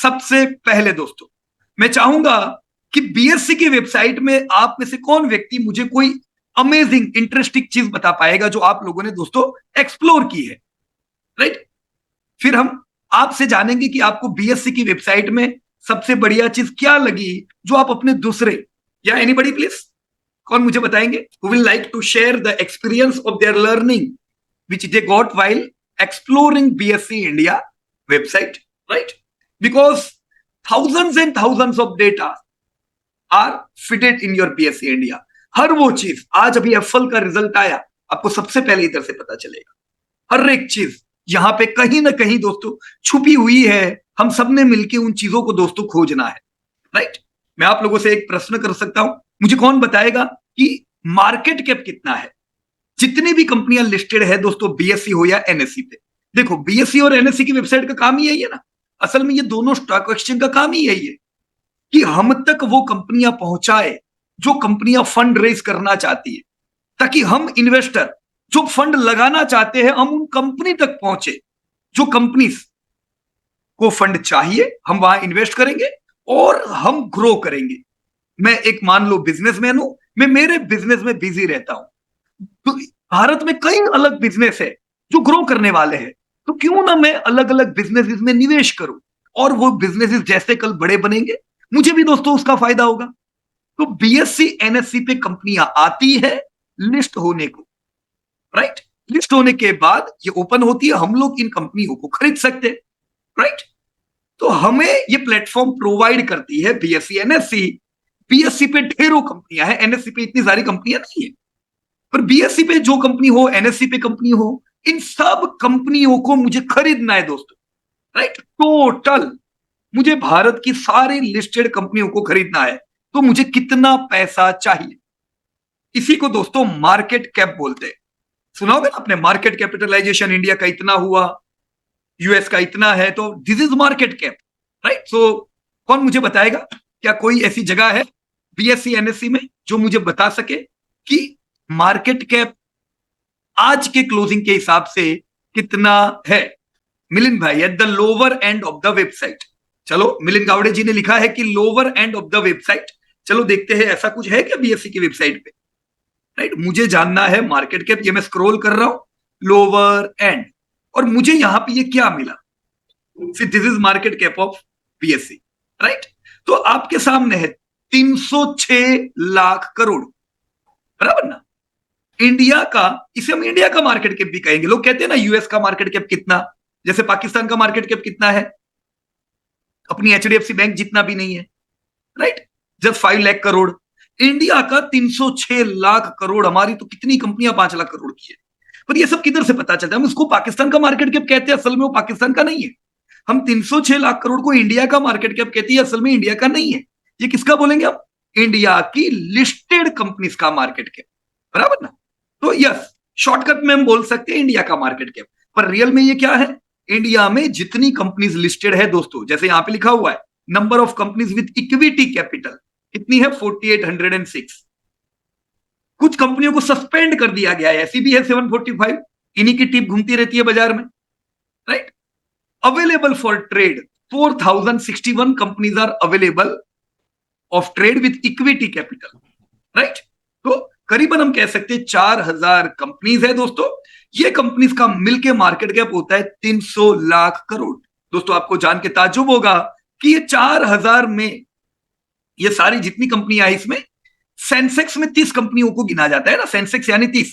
सबसे पहले दोस्तों मैं चाहूंगा कि बीएससी की वेबसाइट में आप में से कौन व्यक्ति मुझे कोई अमेजिंग इंटरेस्टिंग चीज बता पाएगा जो आप लोगों ने दोस्तों एक्सप्लोर की है, राइट। फिर हम आपसे जानेंगे कि आपको बीएससी की वेबसाइट में सबसे बढ़िया चीज क्या लगी जो आप अपने दूसरे, या एनीबॉडी प्लीज, कौन मुझे बताएंगे who will like to share the experience of their learning which they got while exploring BSc India website, right? Because thousands and thousands of data are fitted in your BSc India. हर वो चीज, आज अभी FL का result आया, आपको सबसे पहले इधर से पता चलेगा। हर एक चीज यहां पे कहीं ना कहीं दोस्तों छुपी हुई है, हम सबने मिलके उन चीजों को दोस्तों खोजना है, राइट। मैं आप लोगों से एक प्रश्न कर सकता हूं, मुझे कौन बताएगा कि मार्केट कैप कितना है जितनी भी कंपनियां लिस्टेड है दोस्तों बीएससी हो या एनएससी पे। देखो बीएससी और एनएससी की वेबसाइट का काम ही यही है ना, असल में ये दोनों स्टॉक एक्सचेंज का काम ही यही है कि हम तक वो कंपनियां पहुंचाए जो कंपनियां फंड रेज करना चाहती है, ताकि हम इन्वेस्टर जो फंड लगाना चाहते हैं हम उन कंपनी तक पहुंचे जो कंपनीज को फंड चाहिए, हम वहां इन्वेस्ट करेंगे और हम ग्रो करेंगे। मैं एक मान लो बिजनेसमैन हूं, मैं मेरे बिजनेस में बिजी रहता हूं, तो भारत में कई अलग बिजनेस है जो ग्रो करने वाले हैं, तो क्यों ना मैं अलग अलग बिजनेसेस में निवेश करूं और वो बिजनेसेस जैसे कल बड़े बनेंगे मुझे भी दोस्तों उसका फायदा होगा। तो बीएससी एनएससी पे कंपनियां आती है लिस्ट होने को, राइट। लिस्ट होने के बाद ये ओपन होती है, हम लोग इन कंपनियों को खरीद सकते हैं, राइट। तो हमें ये प्लेटफॉर्म प्रोवाइड करती है बीएससी एनएससी। बीएससी पे ढेरों कंपनियां हैं, एनएससी पे इतनी सारी कंपनियां नहीं है, पर बीएससी पे जो कंपनी हो, एनएससी पे कंपनी हो, इन सब कंपनियों को मुझे खरीदना है दोस्तों, राइट। टोटल मुझे भारत की सारी लिस्टेड कंपनियों को खरीदना है, तो मुझे कितना पैसा चाहिए, इसी को दोस्तों मार्केट कैप बोलते हैं। सुना होगा ना आपने, मार्केट कैपिटलाइजेशन इंडिया का इतना हुआ, यूएस का इतना है, तो this is market cap, right. So कौन मुझे बताएगा क्या कोई ऐसी जगह है बीएससी एनएससी में जो मुझे बता सके कि मार्केट कैप आज के क्लोजिंग के हिसाब से कितना है? मिलिंद भाई at the lower end of the website. चलो मिलिंद गावड़े जी ने लिखा है कि lower end of the website. चलो देखते हैं ऐसा कुछ है क्या बीएससी की वेबसाइट पे, राइट। मुझे जानना है मार्केट कैप, ये मैं स्क्रॉल कर रहा हूं लोअर एंड, और मुझे यहां पे ये क्या मिला, this is market cap of BSc, right. तो आपके सामने है 306 लाख करोड़, बराबर ना। इंडिया का, इसे हम इंडिया का मार्केट कैप भी कहेंगे। लोग कहते हैं ना यूएस का मार्केट कैप कितना, जैसे पाकिस्तान का मार्केट कैप कितना है, अपनी एचडीएफसी बैंक जितना भी नहीं है, right, just 5 lakh crore. India का 306 लाख करोड़, हमारी तो कितनी कंपनियां 5 लाख करोड़ की है। पर ये सब किधर से पता चलता है? हम उसको पाकिस्तान का मार्केट कैप कहते हैं, असल में वो पाकिस्तान का नहीं है। हम 306 लाख करोड़ को इंडिया का मार्केट कैप कहते हैं, असल में इंडिया का नहीं है। ये किसका बोलेंगे हम? इंडिया की लिस्टेड कंपनीज का मार्केट कैप, बराबर ना। तो यस, शॉर्टकट में हम बोल सकते हैं इंडिया का मार्केट कैप, पर रियल में ये क्या है? इंडिया में जितनी कंपनीज लिस्टेड है दोस्तों, जैसे यहां पे लिखा हुआ है number of companies with equity capital कितनी है, 4806। कुछ कंपनियों को सस्पेंड कर दिया गया है, ऐसी भी है 745, इन्हीं की टीप घूमती रहती है बाजार में, right. Available for trade 4061 companies are available of trade with equity capital, right. तो करीबन हम कह सकते हैं 4000 कंपनीज है दोस्तों। ये कंपनीज का मिलके मार्केट कैप होता है 300 लाख करोड़। दोस्तों आपको जान के ताज्जुब होगा कि ये 4000 में ये सारी जितनी कंपनियां है, इसमें सेंसेक्स में 30 कंपनियों को गिना जाता है ना, सेंसेक्स यानी 30,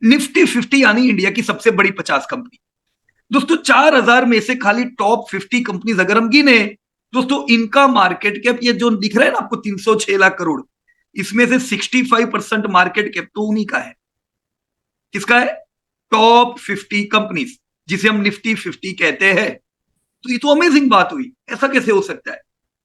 निफ्टी 50 यानी इंडिया की सबसे बड़ी 50 कंपनी। दोस्तों 4000 में से खाली टॉप 50 कंपनीज अगर हम गिने दोस्तों, इनका मार्केट कैप ये जो दिख रहा है ना आपको 306 लाख करोड़, इसमें से 65% मार्केट कैप तो उन्हीं का है। किसका है? टॉप 50 कंपनीज, जिसे हम निफ्टी 50 कहते हैं। तो ये तो अमेजिंग बात हुई, ऐसा कैसे हो सकता है?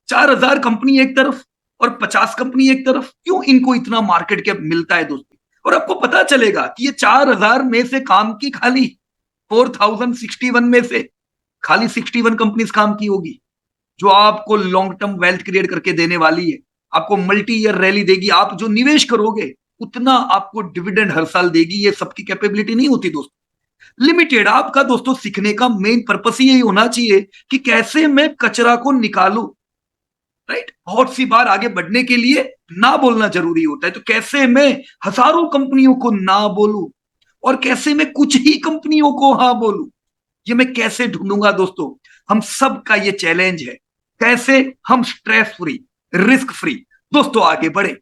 4000 कंपनी एक तरफ और 50 कंपनी एक तरफ, क्यों इनको इतना मार्केट कैप मिलता है दोस्तों? और आपको पता चलेगा कि ये 4000 में से काम की खाली 4061 में से खाली 61 कंपनीज काम की होगी, जो आपको लॉन्ग टर्म वेल्थ क्रिएट करके देने वाली है, आपको मल्टी ईयर रैली देगी। आप जो निवेश करोगे उतना आपको डिविडेंड हर साल देगी। ये सबकी कैपेबिलिटी नहीं होती दोस्तों। लिमिटेड। आपका दोस्तों सीखने का मेन पर्पस ही यही होना चाहिए कि कैसे मैं कचरा को निकालूं, राइट। बहुत सी बार आगे बढ़ने के लिए ना बोलना जरूरी होता है, तो कैसे मैं हजारों कंपनियों को ना बोलूं और कैसे मैं कुछ ही कंपनियों को हाँ बोलूं, ये मैं कैसे ढूंढूंगा दोस्तों। हम सब का ये चैलेंज है, कैसे हम स्ट्रेस फ्री, रिस्क फ्री दोस्तों आगे बढ़े।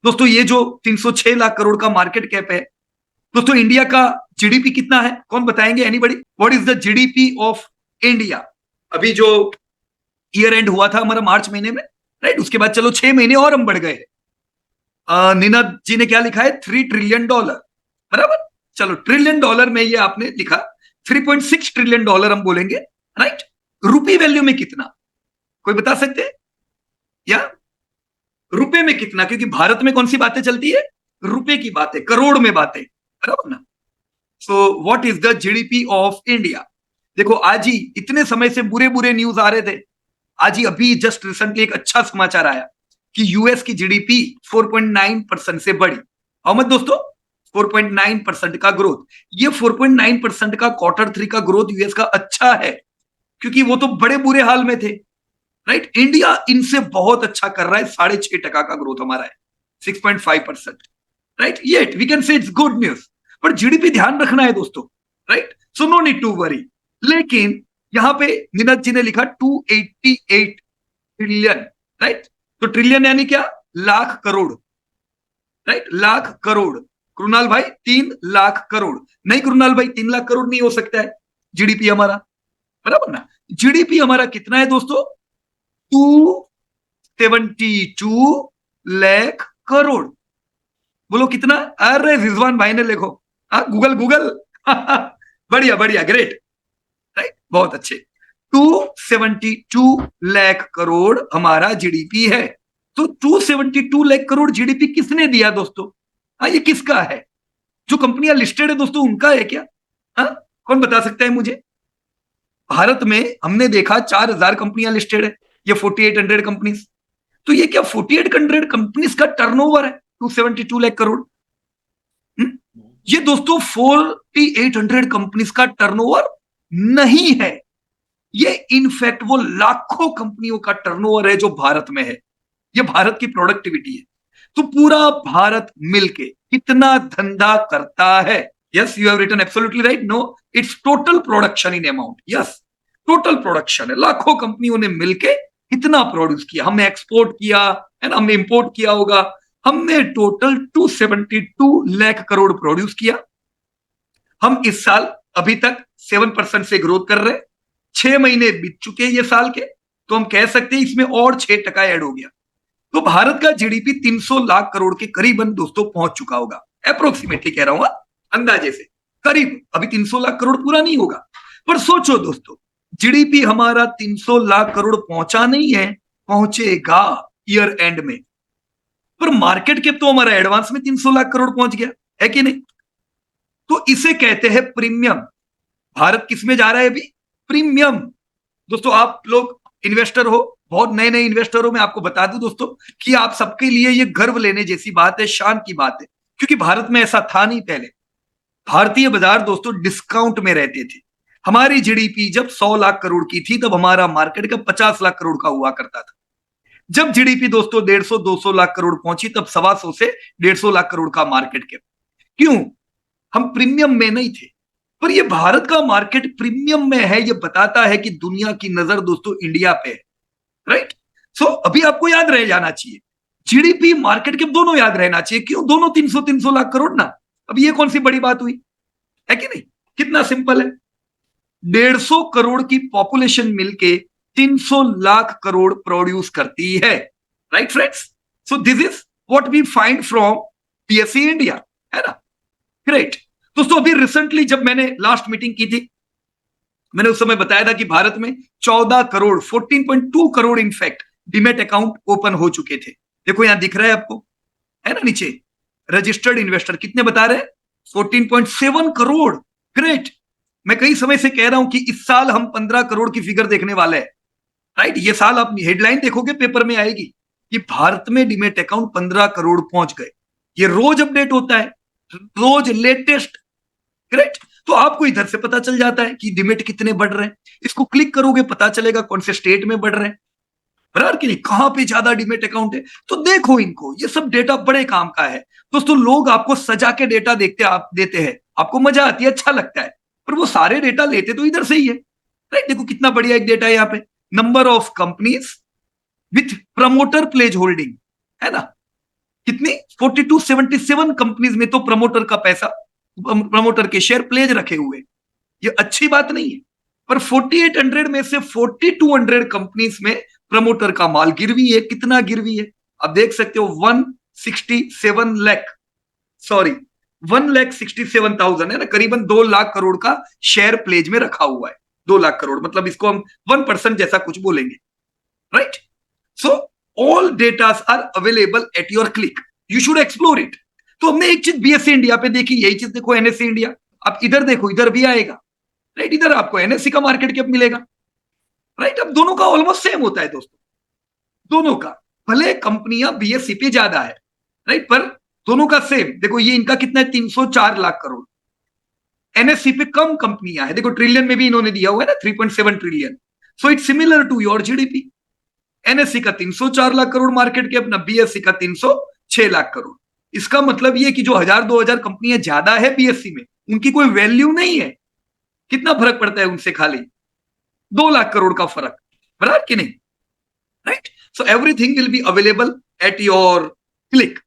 दोस्तों ये जो 306 लाख करोड़ का मार्केट कैप है दोस्तों, इंडिया का जीडीपी कितना है, कौन बताएंगे, anybody? What is the GDP of India? अभी जो ईयर एंड हुआ था हमारा मार्च महीने में, राइट, उसके बाद चलो 6 महीने और हम बढ़ गए। निनाद जी ने क्या लिखा है, $3 ट्रिलियन, बराबर। चलो ट्रिलियन डॉलर में ये आपने लिखा, $3.6 ट्रिलियन हम बोलेंगे, राइट। रुपी वैल्यू में कितना, कोई बता सकते हैं? या रुपए में कितना, क्योंकि भारत में कौन सी बातें चलती है, रुपए की बातें, करोड़ में बातें, बराबर ना। So what is the GDP of India? देखो आज ही, इतने समय से बुरे बुरे न्यूज आ रहे थे, आज ही अभी जस्ट रिसेंटली एक अच्छा समाचार आया कि यूएस की जीडीपी 4.9% से बढ़ी। अहमद दोस्तों, 4.9% का ग्रोथ, ये 4.9% का Q3 का ग्रोथ यूएस का अच्छा है, क्योंकि वो तो बड़े बुरे हाल में थे, राइट। इंडिया इनसे बहुत अच्छा कर रहा है, 6.5% का ग्रोथ हमारा है, 6.5%, right. Yet we can say it's good news, पर जीडीपी ध्यान रखना है दोस्तों, right. So no need to worry. लेकिन यहां पे निनत जी ने लिखा 288 ट्रिलियन, राइट। तो ट्रिलियन यानी क्या, लाख करोड़, राइट, लाख करोड़। कृणाल भाई 3 लाख करोड़, नहीं कृणाल भाई 3 लाख करोड़ नहीं हो सकता है जीडीपी हमारा, बराबर ना। जीडीपी हमारा कितना है दोस्तों, 272 लाख करोड़। बोलो कितना? अरे रिजवान भाई ने लिखो, गूगल गूगल बढ़िया बढ़िया, ग्रेट, राइट, बहुत अच्छे। 272 लाख करोड़ हमारा जीडीपी है। तो 272 लाख करोड़ जीडीपी किसने दिया दोस्तों? ये किसका है? जो कंपनियां लिस्टेड है दोस्तों उनका है क्या? हाँ, कौन बता सकता है मुझे? भारत में हमने देखा 4,000 कंपनियां लिस्टेड है, ये 4800 कंपनीज। तो ये क्या 4800 कंपनीज का टर्नओवर है 272 लाख करोड़? ये दोस्तों 4800 कंपनीज का टर्नओवर नहीं है, ये इनफैक्ट वो लाखों कंपनियों का टर्नओवर है जो भारत में है, ये भारत की प्रोडक्टिविटी है। तो पूरा भारत मिलके कितना धंधा करता है? Yes, you have written absolutely right. No, it's total production in amount, yes, total production है, लाखों कंपनियों ने मिलके कितना प्रोड्यूस किया। हमने एक्सपोर्ट किया है ना, हमने इंपोर्ट किया होगा, हमने टोटल 272 लाख करोड़ प्रोड्यूस किया। हम इस साल अभी तक 7% से ग्रोथ कर रहे हैं, 6 महीने बीत चुके हैं ये साल के, तो हम कह सकते हैं इसमें और 6% ऐड हो गया। तो भारत का जीडीपी 300 लाख करोड़ के करीबन दोस्तों पहुंच चुका होगा, अप्रोक्सीमेटली कह रहा हूं, अंदाजे से करीब। अभी 300 लाख करोड़ पूरा नहीं होगा, पर सोचो दोस्तों, जीडीपी हमारा 300 लाख करोड़ पहुंचा नहीं है, पहुंचेगा ईयर एंड में। पर मार्केट कैप तो हमारा एडवांस में 300 लाख करोड़ पहुंच गया है कि नहीं? तो इसे कहते हैं प्रीमियम। भारत किस में जा रहा है अभी? प्रीमियम। दोस्तों आप लोग इन्वेस्टर हो, बहुत नए नए इन्वेस्टर हो, मैं आपको बता दूं दोस्तों कि आप सबके लिए ये गर्व लेने जैसी बात है, शान की बात है, क्योंकि भारत में ऐसा था नहीं पहले। भारतीय बाजार दोस्तों डिस्काउंट में रहते थे। हमारी जीडीपी जब 100 लाख करोड़ की थी तब हमारा मार्केट का 50 लाख करोड़ का हुआ करता था। जब जीडीपी दोस्तों 150-200 लाख करोड़ पहुंची तब 125 से 150 लाख करोड़ का मार्केट कैप। क्यों? हम प्रीमियम में नहीं थे। पर ये भारत का मार्केट प्रीमियम में है, ये बताता है कि दुनिया की नजर दोस्तों इंडिया पे है, राइट। सो अभी आपको याद रह जाना चाहिए, जीडीपी मार्केट कैप दोनों याद रहना चाहिए। क्यों दोनों 300 लाख करोड़ ना? अब ये कौन सी बड़ी बात हुई है कि नहीं? कितना सिंपल है, 150 करोड़ की पॉपुलेशन मिलके 300 लाख करोड़ प्रोड्यूस करती है, right friends. So this is what we find from PSC India, है ना, ग्रेट। दोस्तों अभी रिसेंटली जब मैंने लास्ट मीटिंग की थी, मैंने उस समय बताया था कि भारत में 14 crore 14.2 crore in fact demat account open हो चुके थे। देखो यहां दिख रहा है आपको, है ना, नीचे रजिस्टर्ड इन्वेस्टर कितने बता रहे हैं? 14.7 करोड़, ग्रेट। मैं कई समय से कह रहा हूं कि इस साल हम 15 करोड़ की फिगर देखने वाले हैं, राइट। ये साल आप हेडलाइन देखोगे पेपर में आएगी कि भारत में डीमेट अकाउंट 15 करोड़ पहुंच गए। ये रोज अपडेट होता है, रोज लेटेस्ट, ग्रेट। तो आपको इधर से पता चल जाता है कि डिमेट कितने बढ़ रहे हैं। इसको क्लिक करोगे पता चलेगा कौन से स्टेट में बढ़ रहे हैं, बराबर कि नहीं, कहां पे ज्यादा डिमेट अकाउंट है। तो देखो इनको, ये सब डेटा बड़े काम का है दोस्तों। लोग आपको सजा के डेटा देखते आप देते हैं, आपको मजा आती है, अच्छा लगता है, पर वो सारे डेटा लेते तो इधर से ही है। राइट, देखो कितना बढ़िया एक डेटा है यहाँ पे, number of companies with promoter pledge holding, है ना, कितनी 4277 कंपनीज में तो प्रमोटर का पैसा, प्रमोटर के शेयर प्लेज रखे हुए। ये अच्छी बात नहीं है, पर 4800 में से 4200 कंपनीज में प्रमोटर का माल गिरवी है। कितना गिरवी है आप देख सकते हो, 167 लाख, सॉरी 1,67,000 है ना, करीबन 2 लाख करोड़ का शेयर प्लेज में रखा हुआ है। 2 लाख करोड़ मतलब इसको हम 1% जैसा कुछ बोलेंगे, right. So all datas are available at your click, you should explore it. तो हमने एक चीज बीएससी इंडिया पे देखी, यही चीज देखो एनएससी इंडिया। आप इधर देखो, इधर भी आएगा, राइट, इधर आपको एनएससी का मार्केट कैप मिलेगा, राइट। अब दोनों का ऑलमोस्ट सेम होता है दोस्तों, दोनों का, भले कंपनियां बीएससी पे ज्यादा है, राइट, पर दोनों का सेम। देखो ये इनका कितना है, 304 लाख करोड़। एनएससी पे कम कंपनियां है, देखो ट्रिलियन में भी इन्होंने दिया हुआ है ना, 3.7 trillion. So it's similar to your GDP. NSC का 304 लाख करोड़ मार्केट कैप, ना बीएससी का 306 लाख करोड़। इसका मतलब ये कि जो 1000-2000 कंपनियां ज्यादा है बीएससी में, उनकी कोई वैल्यू नहीं है। कितना फर्क पड़ता है उनसे, खाली 2 लाख करोड़ का फर्क, बराबर कि नहीं, right. So everything will be available at your click.